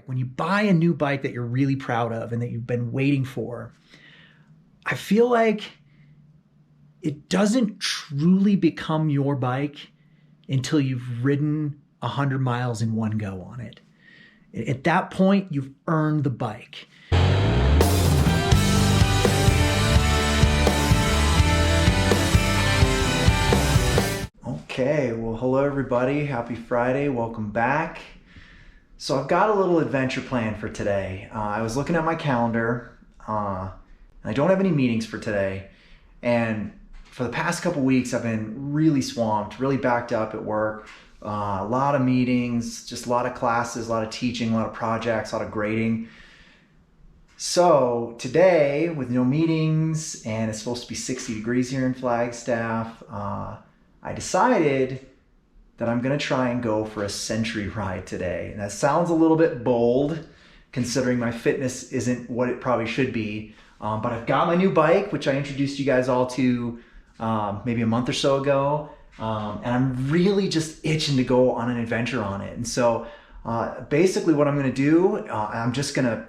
when you buy a new bike that you're really proud of and that you've been waiting for, I feel like it doesn't truly become your bike until you've ridden 100 miles in one go on it. At that point, you've earned the bike. Okay, well, hello everybody. Happy Friday. Welcome back. So I've got a little adventure plan for today. I was looking at my calendar, and I don't have any meetings for today. And for the past couple weeks, I've been really swamped, really backed up at work. A lot of meetings, just a lot of classes, a lot of teaching, a lot of projects, a lot of grading. So today, with no meetings, and it's supposed to be 60 degrees here in Flagstaff, I decided that I'm gonna try and go for a century ride today. And that sounds a little bit bold, considering my fitness isn't what it probably should be. But I've got my new bike, which I introduced you guys all to maybe a month or so ago. And I'm really just itching to go on an adventure on it. And so basically what I'm gonna do, I'm just gonna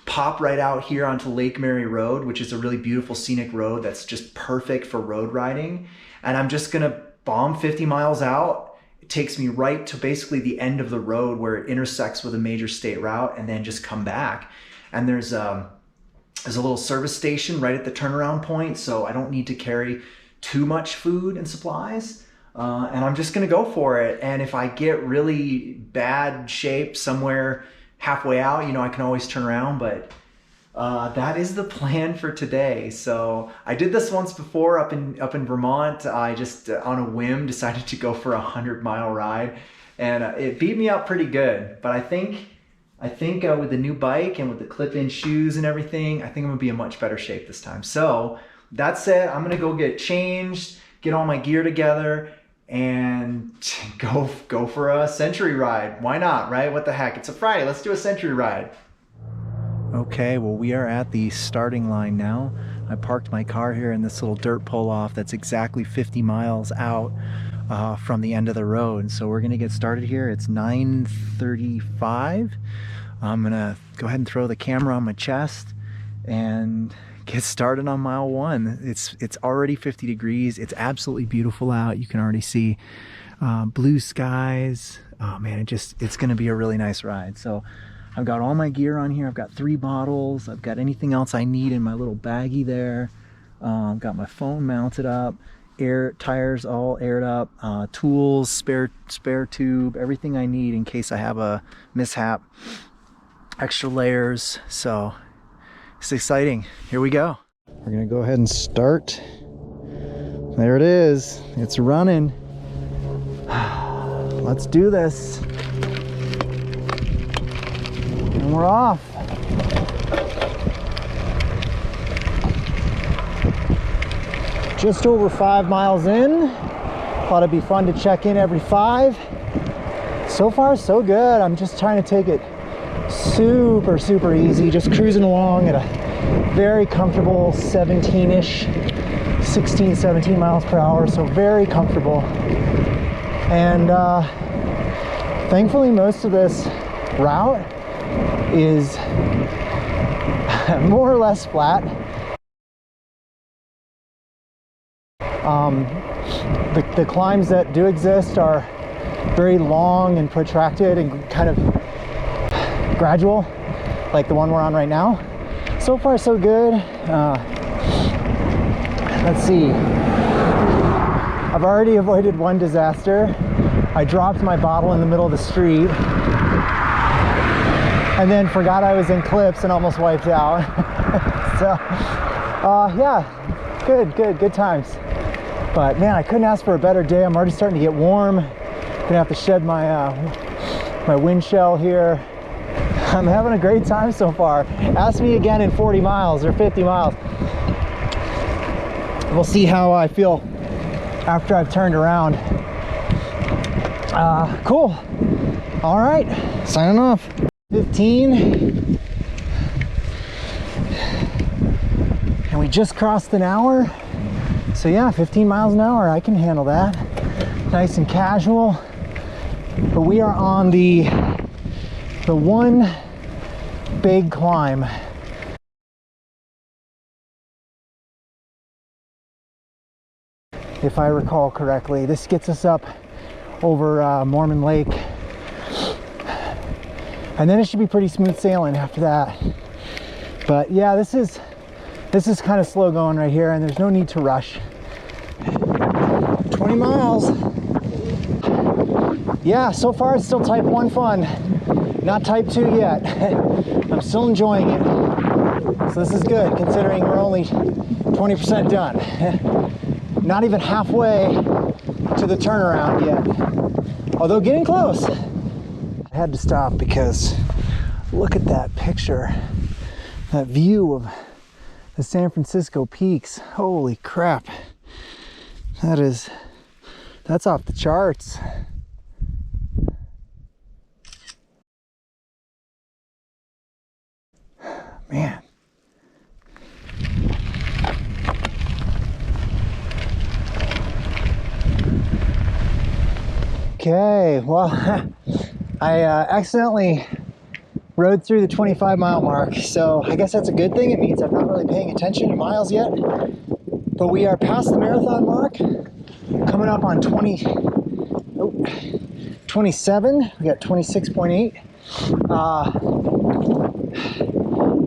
pop right out here onto Lake Mary Road, which is a really beautiful scenic road that's just perfect for road riding. And I'm just gonna bomb 50 miles out. It takes me right to basically the end of the road where it intersects with a major state route, and then just come back. And there's a little service station right at the turnaround point, so I don't need to carry too much food and supplies. And I'm just gonna go for it. And if I get really bad shape somewhere halfway out, you know, I can always turn around, but that is the plan for today. So I did this once before up in Vermont. I just on a whim decided to go for a 100-mile ride, and it beat me up pretty good. But I think with the new bike and with the clip-in shoes and everything, I think I'm gonna be in much better shape this time. So that said, I'm gonna go get changed, get all my gear together, and go for a century ride. Why not, right? What the heck? It's a Friday. Let's do a century ride. Okay, well, we are at the starting line now. I parked my car here in this little dirt pull-off that's exactly 50 miles out from the end of the road. So we're gonna get started here. It's 9:35. I'm gonna go ahead and throw the camera on my chest and get started on mile one. It's already 50 degrees. It's absolutely beautiful out. You can already see blue skies. Oh man, it's gonna be a really nice ride. So I've got all my gear on here. I've got 3 bottles. I've got anything else I need in my little baggie there. I've got my phone mounted up, tires all aired up, tools, spare tube, everything I need in case I have a mishap, extra layers. So it's exciting. Here we go. We're gonna go ahead and start. There it is. It's running. Let's do this. And we're off. Just over 5 miles in. Thought it'd be fun to check in every 5. So far, so good. I'm just trying to take it super easy, just cruising along at a very comfortable 17-ish, 16, 17 miles per hour, so very comfortable. And thankfully most of this route is more or less flat. The climbs that do exist are very long and protracted and kind of gradual, like the one we're on right now. So far so good. Let's see, I've already avoided one disaster. I dropped my bottle in the middle of the street and then forgot I was in clips and almost wiped out. So yeah, good times. But man, I couldn't ask for a better day. I'm already starting to get warm. Gonna have to shed my my wind shell here. I'm having a great time so far. Ask me again in 40 miles or 50 miles. We'll see how I feel after I've turned around. Cool. All right, signing off. 15. And we just crossed an hour. So yeah, 15 miles an hour, I can handle that. Nice and casual. But we are on the one big climb. If I recall correctly, this gets us up over Mormon Lake, and then it should be pretty smooth sailing after that. But yeah, this is kind of slow going right here, and there's no need to rush. 20 miles. Yeah, so far it's still type 1 fun, not type 2 yet. I'm still enjoying it, so this is good considering we're only 20% done. Not even halfway to the turnaround yet, although getting close. I had to stop because look at that picture, that view of the San Francisco peaks. Holy crap, that's off the charts. Man. Okay, well, I accidentally rode through the 25-mile mark, so I guess that's a good thing. It means I'm not really paying attention to miles yet, but we are past the marathon mark, coming up on 27. We got 26.8.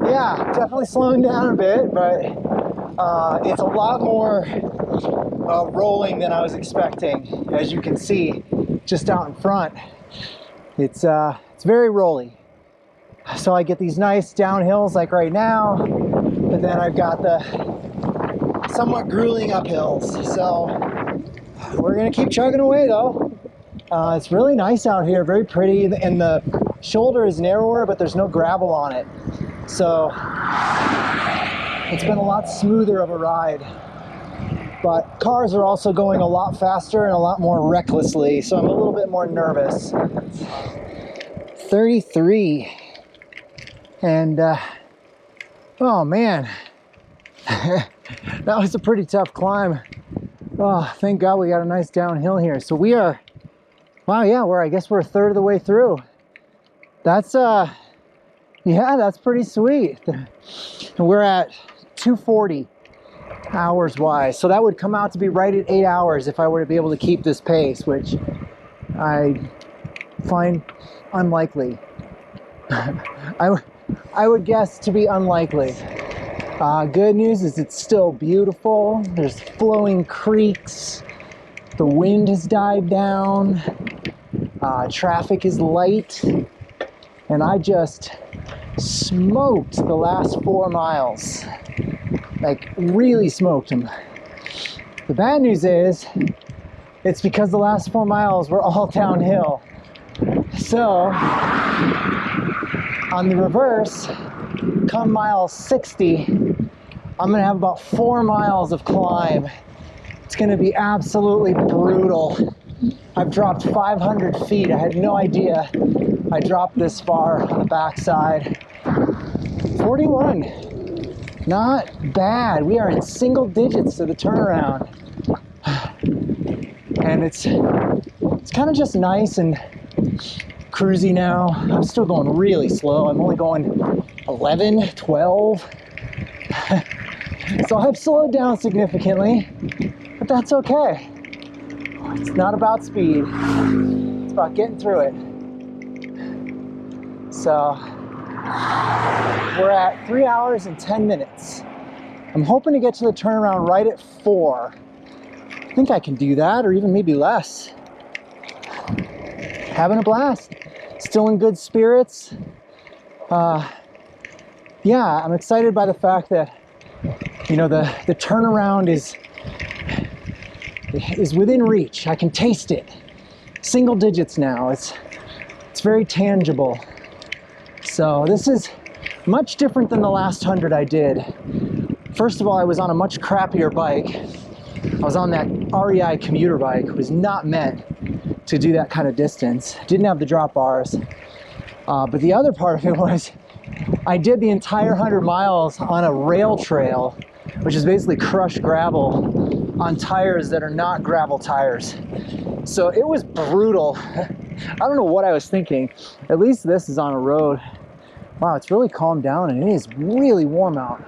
Yeah, definitely slowing down a bit, but it's a lot more rolling than I was expecting. As you can see, just out in front, it's very rolly. So I get these nice downhills like right now, but then I've got the somewhat grueling uphills. So we're gonna keep chugging away though. It's really nice out here, very pretty, and the shoulder is narrower, but there's no gravel on it. So it's been a lot smoother of a ride. But cars are also going a lot faster and a lot more recklessly, so I'm a little bit more nervous. 33. And, oh man, that was a pretty tough climb. Oh, thank God we got a nice downhill here. So we are, wow, yeah, I guess we're a third of the way through. That's, yeah, that's pretty sweet. And we're at 240. Hours wise, so that would come out to be right at 8 hours if I were to be able to keep this pace, which I find unlikely. I would guess to be unlikely. Good news is it's still beautiful. There's flowing creeks. The wind has died down. Traffic is light, and I just smoked the last 4 miles. Like, really smoked them. The bad news is, it's because the last 4 miles were all downhill. So, on the reverse, come mile 60, I'm gonna have about 4 miles of climb. It's gonna be absolutely brutal. I've dropped 500 feet. I had no idea I dropped this far on the backside. 41. Not bad. We are in single digits to the turnaround. And it's kind of just nice and cruisy now. I'm still going really slow. I'm only going 11, 12. So I've slowed down significantly, but that's okay. It's not about speed. It's about getting through it. So we're at 3 hours and 10 minutes. I'm hoping to get to the turnaround right at 4. I think I can do that, or even maybe less. Having a blast. Still in good spirits. Yeah, I'm excited by the fact that, you know, the turnaround is within reach. I can taste it. Single digits now. It's very tangible. So this is much different than the last 100 I did. First of all, I was on a much crappier bike. I was on that REI commuter bike. It was not meant to do that kind of distance. Didn't have the drop bars. But the other part of it was I did the entire 100 miles on a rail trail, which is basically crushed gravel on tires that are not gravel tires. So it was brutal. I don't know what I was thinking. At least this is on a road. Wow, it's really calmed down and it is really warm out.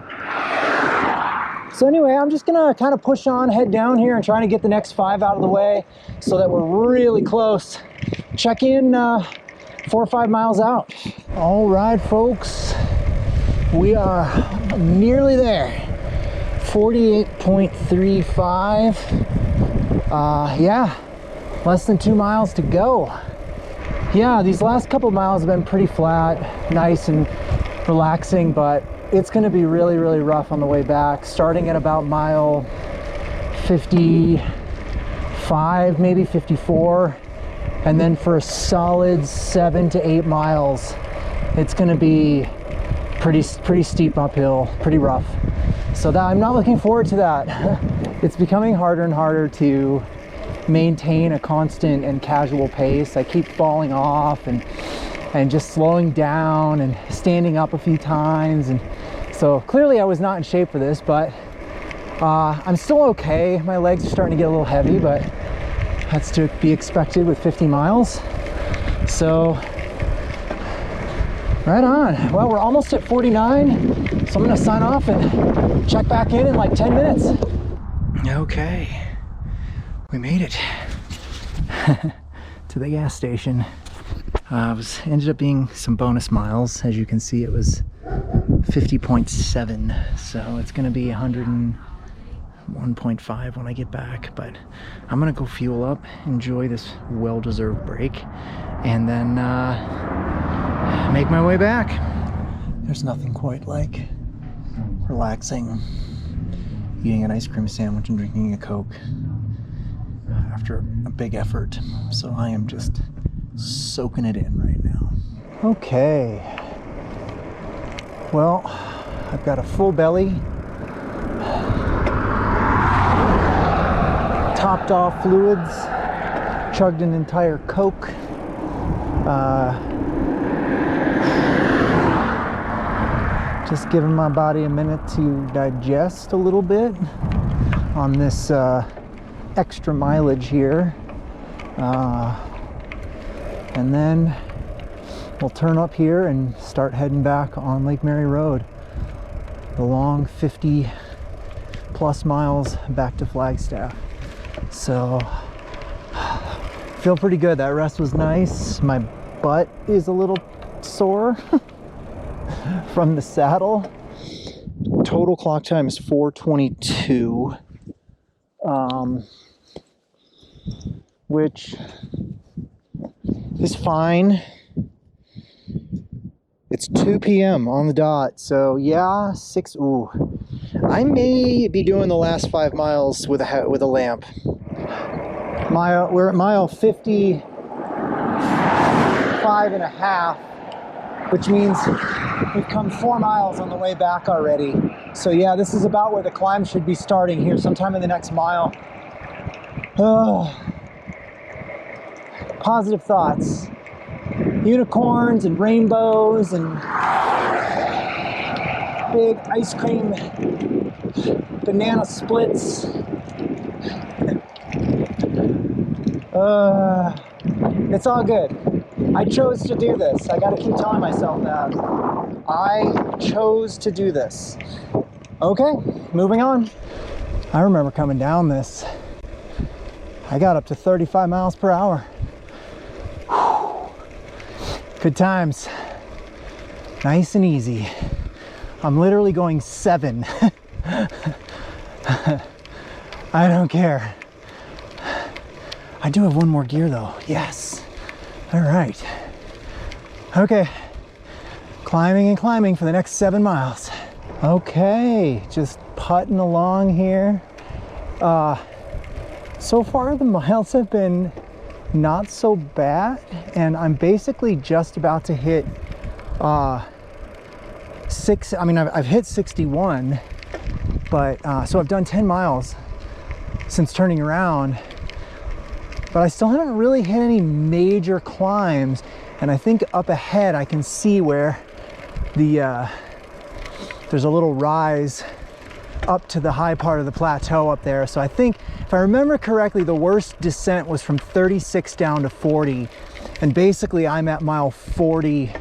So anyway, I'm just gonna kind of push on, head down here and trying to get the next 5 out of the way so that we're really close. Check in 4 or 5 miles out. All right, folks, we are nearly there. 48.35. Yeah, less than 2 miles to go. Yeah, these last couple miles have been pretty flat, nice and relaxing, but it's going to be really, really rough on the way back, starting at about mile 55, maybe 54, and then for a solid 7 to 8 miles, it's going to be pretty steep uphill, pretty rough. So that I'm not looking forward to that. It's becoming harder and harder to maintain a constant and casual pace. I keep falling off and just slowing down and standing up a few times, and so clearly I was not in shape for this, but I'm still okay. My legs are starting to get a little heavy, but that's to be expected with 50 miles. So right on. Well, we're almost at 49, so I'm gonna sign off and check back in like 10 minutes. Okay, we made it to the gas station. Ended up being some bonus miles. As you can see, it was 50.7, so it's gonna be 101.5 when I get back, but I'm gonna go fuel up, enjoy this well-deserved break, and then make my way back. There's nothing quite like relaxing, eating an ice cream sandwich and drinking a Coke after a big effort. So I am just soaking it in right now. Okay. Well, I've got a full belly, topped off fluids, chugged an entire Coke. Just giving my body a minute to digest a little bit on this extra mileage here. And then we'll turn up here and start heading back on Lake Mary Road. The long 50 plus miles back to Flagstaff. So, feel pretty good. That rest was nice. My butt is a little sore from the saddle. Total clock time is 4:22, which is fine. It's 2 p.m. on the dot, so yeah, 6. Ooh, I may be doing the last 5 miles with a lamp. We're at mile 55 and a half, which means we've come 4 miles on the way back already. So yeah, this is about where the climb should be starting here, sometime in the next mile. Positive thoughts. Unicorns and rainbows and big ice cream banana splits. It's all good. I chose to do this. I gotta keep telling myself that. I chose to do this. Okay, moving on. I remember coming down this. I got up to 35 miles per hour. Good times. Nice and easy. I'm literally going 7. I don't care. I do have one more gear though. Yes. All right. Okay. Climbing and climbing for the next 7 miles. Okay, just putting along here. So far the miles have been not so bad, and I'm basically just about to hit I've hit 61, but so I've done 10 miles since turning around, but I still haven't really hit any major climbs. And I think up ahead I can see where there's a little rise up to the high part of the plateau up there. So I think, if I remember correctly, the worst descent was from 36 down to 40, and basically I'm at mile 40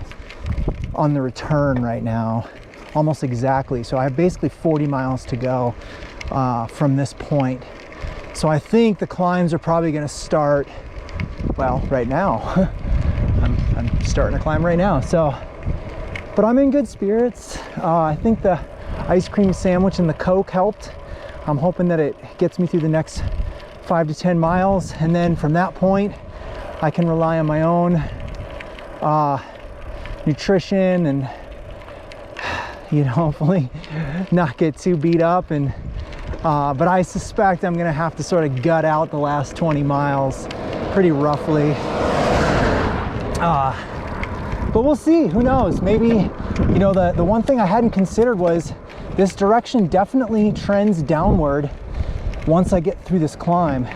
on the return right now, almost exactly. So I have basically 40 miles to go from this point. So I think the climbs are probably going to start, well, right now. I'm starting to climb right now. So, but I'm in good spirits. I think the ice cream sandwich and the Coke helped. I'm hoping that it gets me through the next 5 to 10 miles. And then from that point, I can rely on my own nutrition and, you know, hopefully not get too beat up. And but I suspect I'm gonna have to sort of gut out the last 20 miles pretty roughly. But we'll see, who knows? Maybe, you know, the one thing I hadn't considered was this direction definitely trends downward once I get through this climb.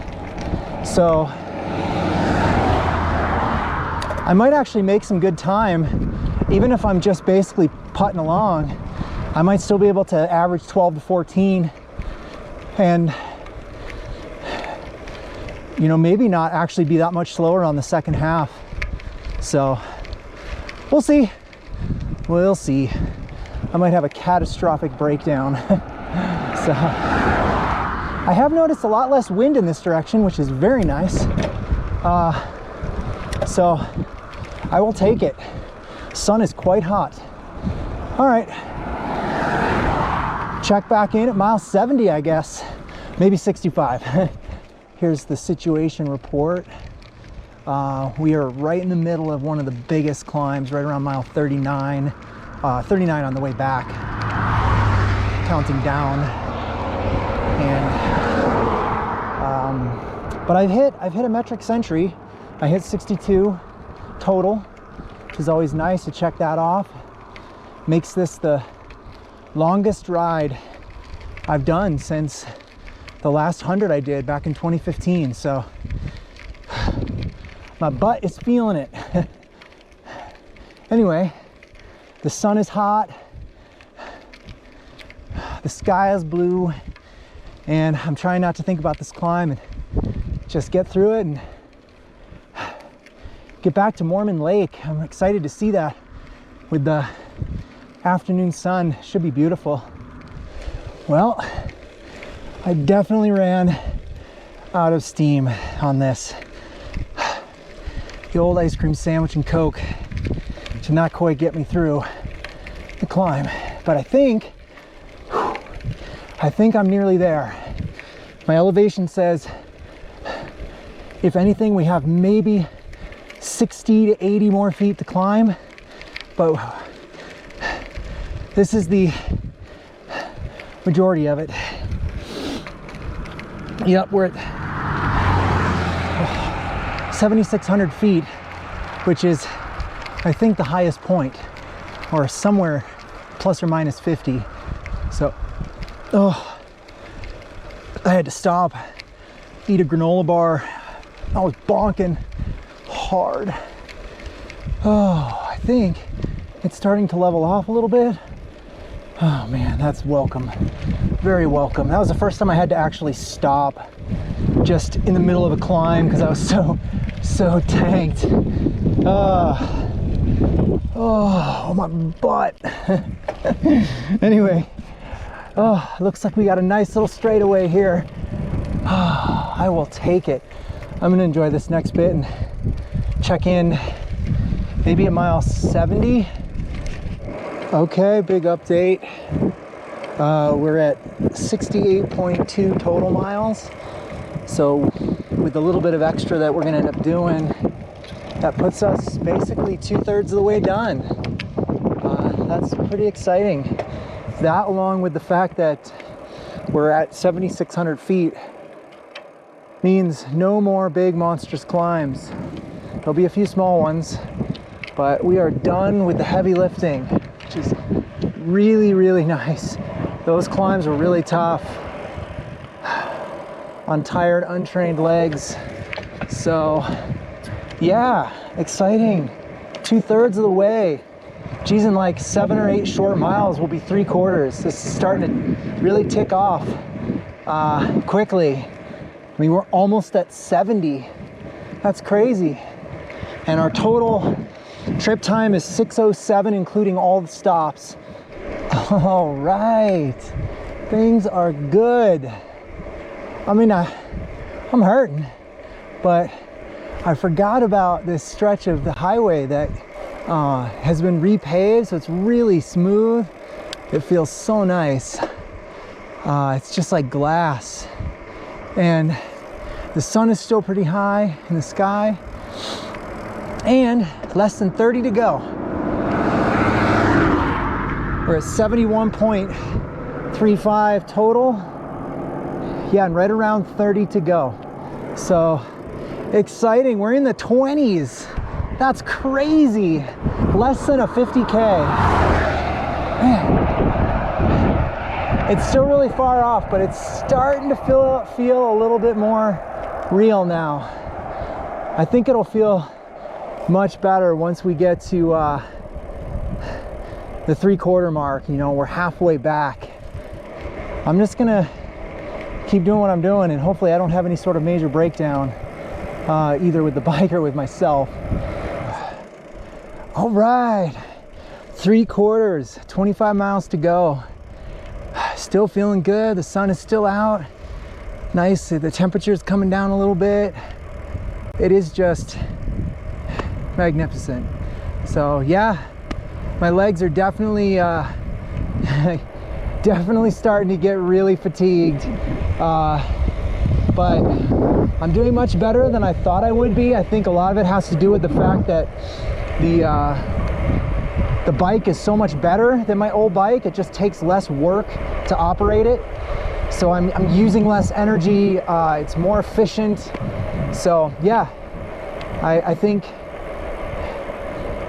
So I might actually make some good time, even if I'm just basically putting along. I might still be able to average 12 to 14 and, you know, maybe not actually be that much slower on the second half. So we'll see. We'll see. I might have a catastrophic breakdown. So I have noticed a lot less wind in this direction, which is very nice. So I will take it. Sun is quite hot. All right. Check back in at mile 70, I guess. Maybe 65. Here's the situation report. We are right in the middle of one of the biggest climbs, right around mile 39. 39 on the way back, counting down. And but I've hit a metric century. I hit 62 total, which is always nice to check that off. Makes this the longest ride I've done since the last 100 I did back in 2015. So my butt is feeling it. Anyway, the sun is hot, the sky is blue, and I'm trying not to think about this climb and just get through it and get back to Mormon Lake. I'm excited to see that with the afternoon sun. Should be beautiful. Well, I definitely ran out of steam on this. The old ice cream sandwich and Coke did not quite get me through the climb, but I think I'm nearly there. My elevation says, if anything, we have maybe 60 to 80 more feet to climb, but this is the majority of it. Yep, we're at 7,600 feet, which is, I think, the highest point, or somewhere plus or minus 50. So, I had to stop, eat a granola bar. I was bonking hard. I think it's starting to level off a little bit. Oh man, that's welcome. Very welcome. That was the first time I had to actually stop just in the middle of a climb because I was so tanked. Oh, my butt. Anyway, looks like we got a nice little straightaway here. I will take it. I'm gonna enjoy this next bit and check in maybe at mile 70. Okay, big update. We're at 68.2 total miles. So with a little bit of extra that we're gonna end up doing, that puts us basically 2/3 of the way done. That's pretty exciting. That, along with the fact that we're at 7,600 feet, means no more big monstrous climbs. There'll be a few small ones, but we are done with the heavy lifting, which is really, really nice. Those climbs were really tough on tired, untrained legs. So yeah, exciting. 2/3 of the way. Geez, in like 7 or 8 short miles, we'll be 3/4. This is starting to really tick off quickly. I mean, we're almost at 70. That's crazy. And our total Trip time is 6:07, including all the stops. All right, things are good. I mean, I'm hurting, but I forgot about this stretch of the highway that has been repaved, so it's really smooth. It feels so nice. It's just like glass, and the sun is still pretty high in the sky, and less than 30 to go. We're at 71.35 total. Yeah, and right around 30 to go. So exciting. We're in the 20s. That's crazy. Less than a 50K. Man. It's still really far off, but it's starting to feel a little bit more real now. I think it'll feel much better once we get to the 3/4 mark. You know, we're halfway back. I'm just gonna keep doing what I'm doing, and hopefully I don't have any sort of major breakdown, either with the bike or with myself. All right, 3/4, 25 miles to go. Still feeling good. The sun is still out. Nice. The temperature's coming down a little bit. It is just magnificent. So yeah, my legs are definitely definitely starting to get really fatigued, but I'm doing much better than I thought I would be. I think a lot of it has to do with the fact that the bike is so much better than my old bike. It just takes less work to operate it, so I'm using less energy. It's more efficient. So yeah, I think,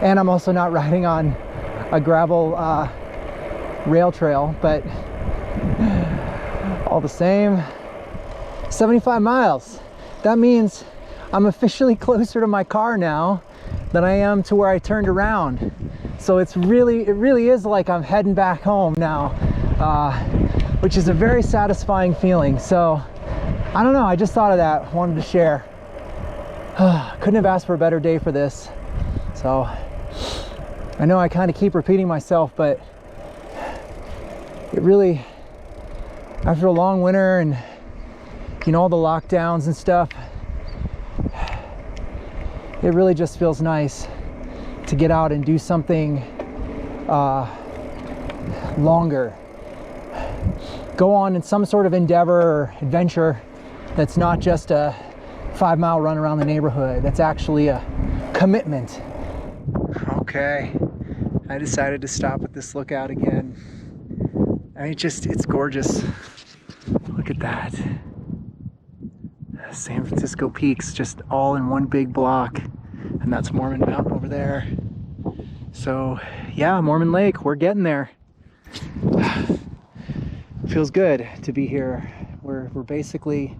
and I'm also not riding on a gravel rail trail, but all the same, 75 miles. That means I'm officially closer to my car now than I am to where I turned around. So it really is like I'm heading back home now, which is a very satisfying feeling. So I don't know, I just thought of that, wanted to share. Couldn't have asked for a better day for this. So I know I kind of keep repeating myself, but it really, after a long winter and, you know, all the lockdowns and stuff, it really just feels nice to get out and do something longer. Go on in some sort of endeavor or adventure that's not just a 5-mile run around the neighborhood. That's actually a commitment. Okay, I decided to stop at this lookout again. I mean, it's gorgeous. Look at that. San Francisco peaks just all in one big block. And that's Mormon Mountain over there. So yeah, Mormon Lake, we're getting there. Feels good to be here. We're basically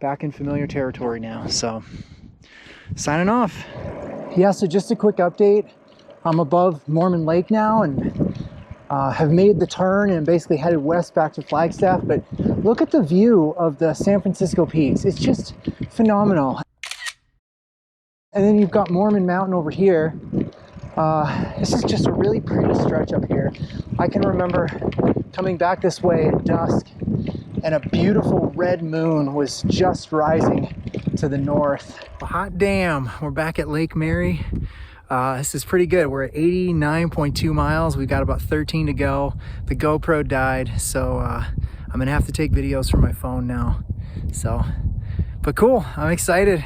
back in familiar territory now. So signing off. Yeah, so just a quick update. I'm above Mormon Lake now and have made the turn and basically headed west back to Flagstaff. But look at the view of the San Francisco peaks. It's just phenomenal. And then you've got Mormon Mountain over here. This is just a really pretty stretch up here. I can remember coming back this way at dusk and a beautiful red moon was just rising to the north. Hot damn, we're back at Lake Mary. This is pretty good. We're at 89.2 miles. We've got about 13 to go. The GoPro died, so I'm gonna have to take videos from my phone now. So, but cool, I'm excited.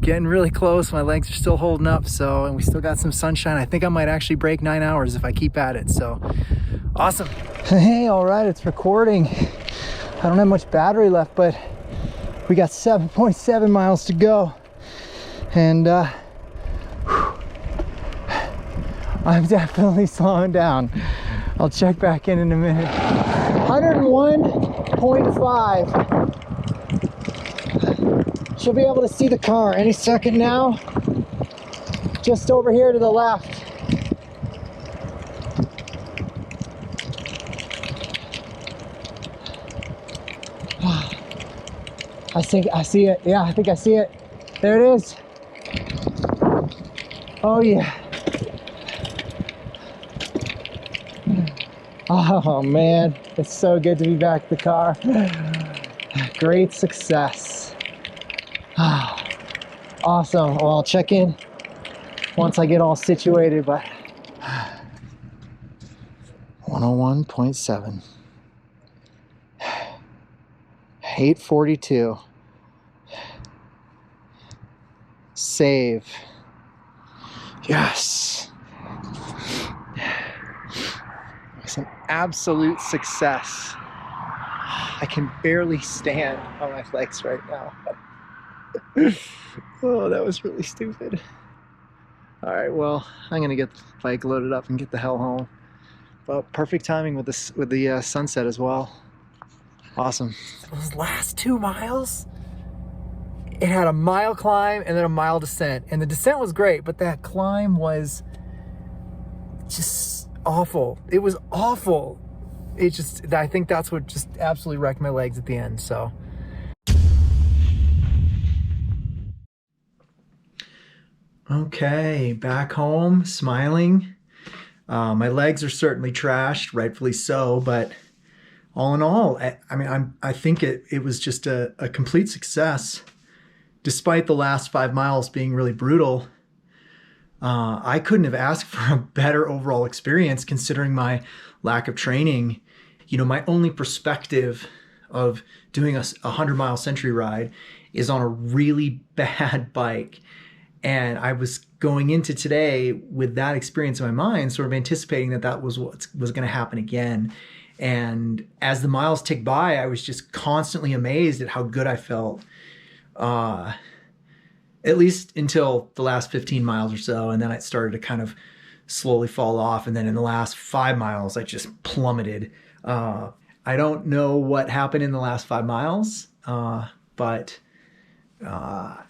Getting really close. My legs are still holding up, so, and we still got some sunshine. I think I might actually break 9 hours if I keep at it. So awesome. Hey, all right, it's recording. I don't have much battery left, but we got 7.7 miles to go. And I'm definitely slowing down. I'll check back in a minute. 101.5. Should be able to see the car any second now. Just over here to the left. I see it. Yeah, I think I see it. There it is. Oh yeah. Oh man, it's so good to be back at the car. Great success. Awesome. Well, I'll check in once I get all situated, but 101.7. 842. Save. Yes. It's an absolute success. I can barely stand on my legs right now. Oh, that was really stupid. All right, well, I'm gonna get the bike loaded up and get the hell home. But perfect timing with the sunset as well. Awesome. Those last 2 miles, it had a mile climb and then a mile descent. And the descent was great, but that climb was just awful. It was awful. I think that's what just absolutely wrecked my legs at the end, so. Okay, back home, smiling. My legs are certainly trashed, rightfully so, but all in all, I think it was just a complete success. Despite the last 5 miles being really brutal, I couldn't have asked for a better overall experience considering my lack of training. You know, my only perspective of doing a 100-mile century ride is on a really bad bike. And I was going into today with that experience in my mind, sort of anticipating that was what was going to happen again. And as the miles ticked by, I was just constantly amazed at how good I felt. At least until the last 15 miles or so. And then it started to kind of slowly fall off. And then in the last 5 miles, I just plummeted. I don't know what happened in the last 5 miles, but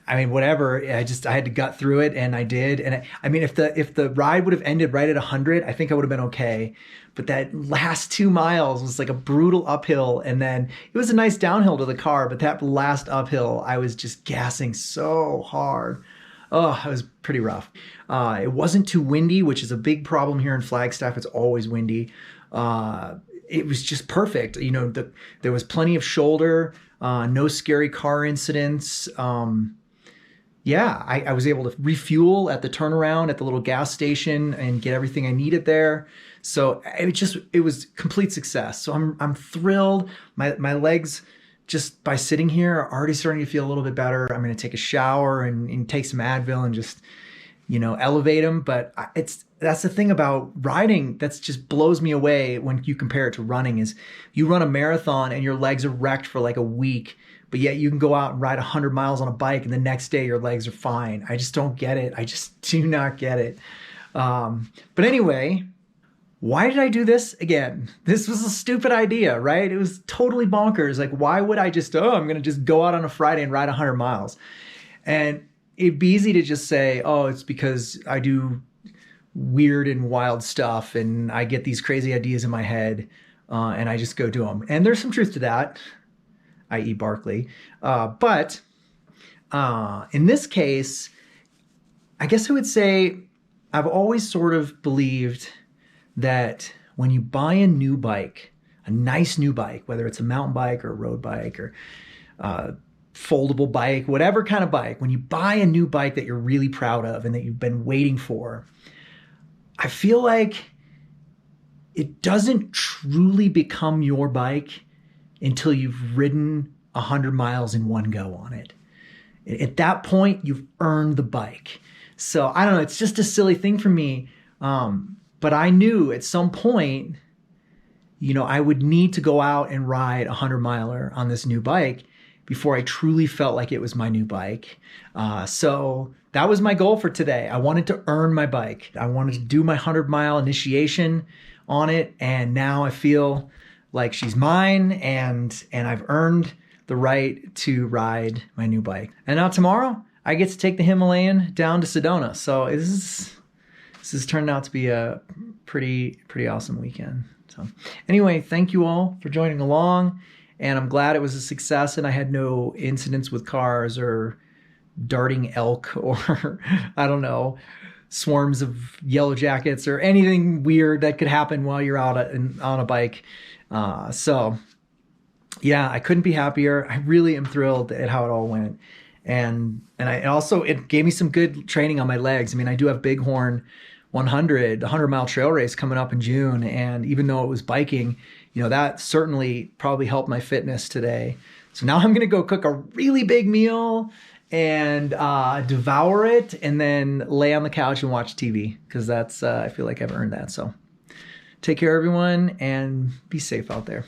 whatever. I had to gut through it, and I did. And if the ride would have ended right at 100, I think I would have been okay. But that last 2 miles was like a brutal uphill, and then it was a nice downhill to the car. But that last uphill, I was just gassing so hard. Oh, it was pretty rough. It wasn't too windy, which is a big problem here in Flagstaff. It's always windy. It was just perfect. You know, there was plenty of shoulder. No scary car incidents. I was able to refuel at the turnaround at the little gas station and get everything I needed there. So it was complete success. So I'm thrilled. My legs, just by sitting here, are already starting to feel a little bit better. I'm going to take a shower and take some Advil and just, elevate them. But that's the thing about riding that's just blows me away when you compare it to running is you run a marathon and your legs are wrecked for like a week, but yet you can go out and ride 100 miles on a bike and the next day your legs are fine. I just don't get it. I just do not get it. But anyway, why did I do this again? This was a stupid idea, right? It was totally bonkers. Like, why would I I'm going to just go out on a Friday and ride 100 miles? And it'd be easy to just say, oh, it's because I do weird and wild stuff and I get these crazy ideas in my head and I just go do them. And there's some truth to that, i.e. Barkley. But in this case, I guess I would say I've always sort of believed that when you buy a new bike, a nice new bike, whether it's a mountain bike or a road bike or foldable bike, whatever kind of bike, when you buy a new bike that you're really proud of and that you've been waiting for, I feel like it doesn't truly become your bike until you've ridden 100 miles in one go on it. At that point, you've earned the bike. So I don't know, it's just a silly thing for me. But I knew at some point, I would need to go out and ride a 100-miler on this new bike before I truly felt like it was my new bike. So that was my goal for today. I wanted to earn my bike. I wanted to do my 100-mile initiation on it. And now I feel like she's mine and I've earned the right to ride my new bike. And now tomorrow I get to take the Himalayan down to Sedona. So this has turned out to be a pretty awesome weekend. So anyway, thank you all for joining along. And I'm glad it was a success and I had no incidents with cars or darting elk or I don't know, swarms of yellow jackets or anything weird that could happen while you're out on a bike. So yeah, I couldn't be happier. I really am thrilled at how it all went. And I also, it gave me some good training on my legs. I mean, I do have Bighorn 100-mile trail race coming up in June. And even though it was biking, that certainly probably helped my fitness today. So now I'm going to go cook a really big meal and devour it and then lay on the couch and watch TV, because that's, I feel like I've earned that. So take care, everyone, and be safe out there.